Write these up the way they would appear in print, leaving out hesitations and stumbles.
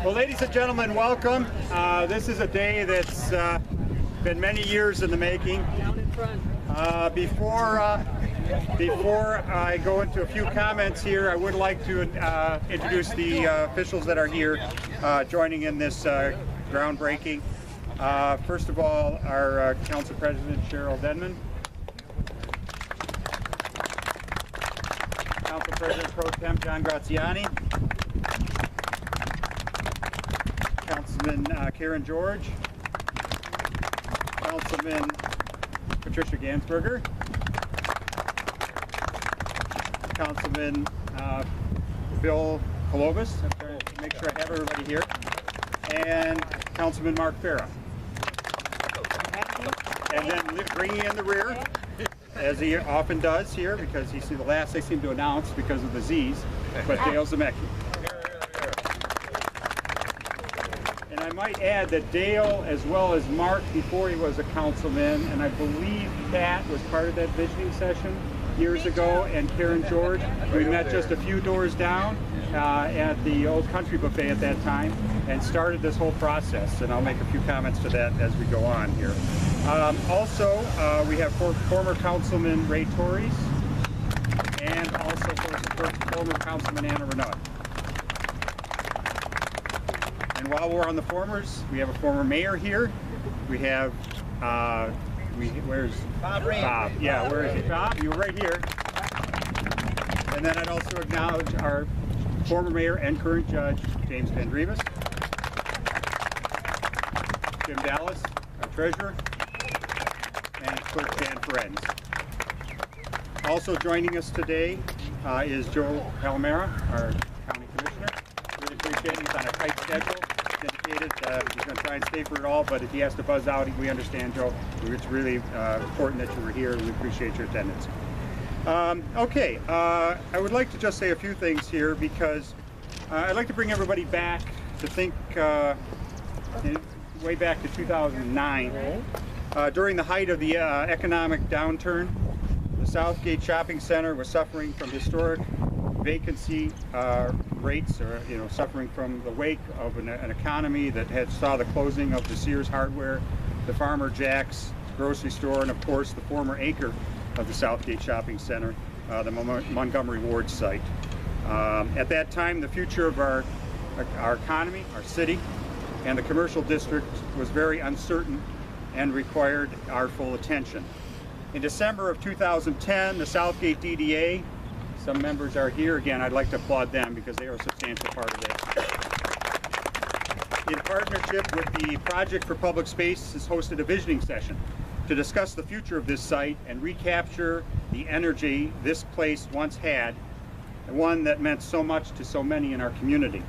Well, ladies and gentlemen, welcome. This is a day that's been many years in the making. Down in front. Before I go into a few comments here, I would like to introduce the officials that are here joining in this groundbreaking. First of all, our Council President, Cheryl Denman. Council President Pro Tem John Graziani. Councilman Karen George. Councilman Patricia Gansberger. Councilman Bill Kolovas. I'm trying to make sure I have everybody here. And Councilman Mark Farah. And then bringing in the rear, as he often does here, because he's the last I seem to announce because of the Z's, but Dale Zemecki. And I might add that Dale, as well as Mark, before he was a councilman, and I believe Pat was part of that visioning session years ago, and Karen George, we met just a few doors down at the Old Country Buffet at that time, and started this whole process, and I'll make a few comments to that as we go on here. Also, we have former Councilman Ray Torres, and also former Councilman Anna Renaud. And while we're on the formers, we have a former mayor here. We have, where's Bob Ray. Bob? Yeah, where is he? Bob, you were right here. And then I'd also acknowledge our former mayor and current judge, James Pendrevis. Jim Dallas, our treasurer, and clerk Dan Ferenz. Also joining us today is Joe Palomera, our county commissioner. Really appreciate it. He's on a tight schedule, dedicated. He's going to try and stay for it all, but if he has to buzz out, we understand, Joe. It's really important that you were here, and we appreciate your attendance. Okay, I would like to just say a few things here, because I'd like to bring everybody back to think way back to 2009. During the height of the economic downturn, the Southgate Shopping Center was suffering from historic vacancy rates, or suffering from the wake of an economy that had saw the closing of the Sears Hardware, the Farmer Jack's grocery store, and of course the former anchor of the Southgate Shopping Center, the Montgomery Ward site. At that time, the future of our economy, our city, and the commercial district was very uncertain and required our full attention. In December of 2010, the Southgate DDA, some members are here. Again, I'd like to applaud them because they are a substantial part of it. In partnership with the Project for Public Spaces, hosted a visioning session to discuss the future of this site and recapture the energy this place once had, and one that meant so much to so many in our community.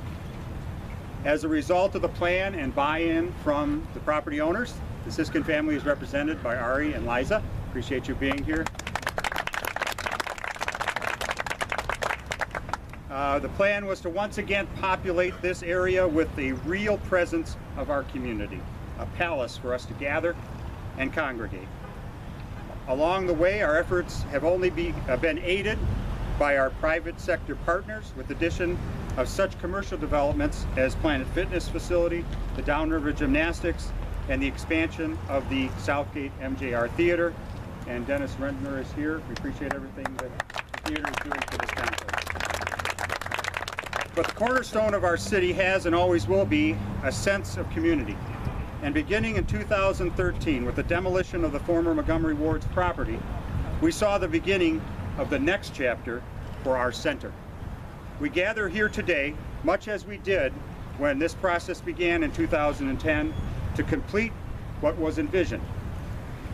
As a result of the plan and buy-in from the property owners, the Siskin family is represented by Ari and Liza. Appreciate you being here. The plan was to once again populate this area with the real presence of our community, a palace for us to gather and congregate. Along the way, our efforts have only been aided by our private sector partners, with the addition of such commercial developments as Planet Fitness facility, the Downriver Gymnastics, and the expansion of the Southgate MJR Theater. And Dennis Rentner is here. We appreciate everything that the theater is doing for this council. But the cornerstone of our city has and always will be a sense of community. And beginning in 2013, with the demolition of the former Montgomery Ward's property, we saw the beginning of the next chapter for our center. We gather here today, much as we did when this process began in 2010, to complete what was envisioned,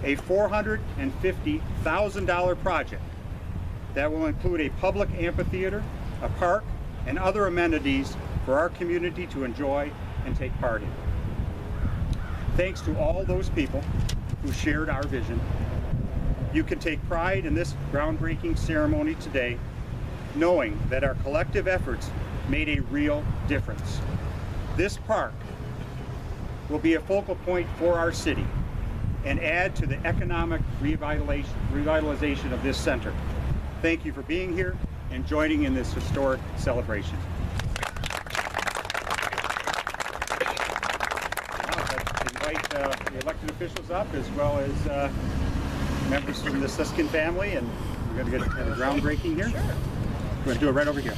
a $450,000 project that will include a public amphitheater, a park, and other amenities for our community to enjoy and take part in. Thanks to all those people who shared our vision, you can take pride in this groundbreaking ceremony today, knowing that our collective efforts made a real difference. This park will be a focal point for our city and add to the economic revitalization of this center. Thank you for being here and joining in this historic celebration. invite the elected officials up as well as members from the Siskin family, and we're going to have a groundbreaking here. Sure. We're going to do it right over here.